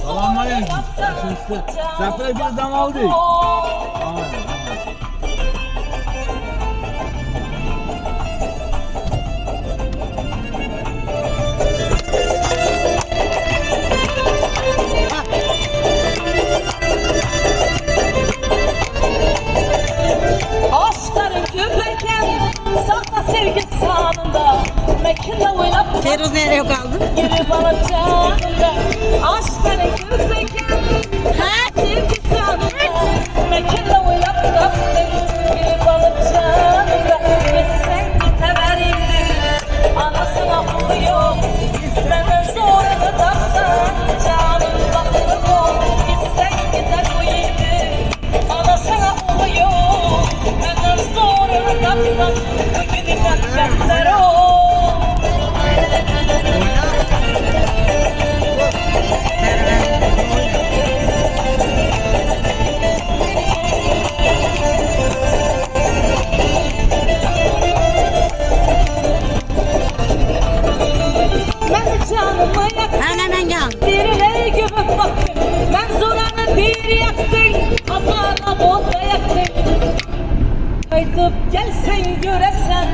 Salam aleyküm. Zafer bir dam aldı. Feruz nereye kaldı? Yürü bana canımda, aşkların köpeken. Ha? Sevgi canımda, mekanla oynap tatlım. Yürü bana canımda, sen git haberimdir. Anasına vuruyor, benden zorunu tapsan. Canım baktım ol, sen gider bu yiğidir. Anasına vuruyor, benden zorunu tapsan. Bugünü kalpler o. Hemen gel. Dirileri gömüp baktım, ben zoranı bir yaktın, kafana bolda yaktın. Kaytıp gelsen göresen,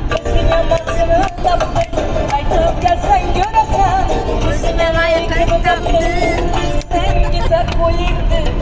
gözün yamasını taptın. Kaytıp gelsen göresen, gözüme layık taktın. Sen gider koyayımdır,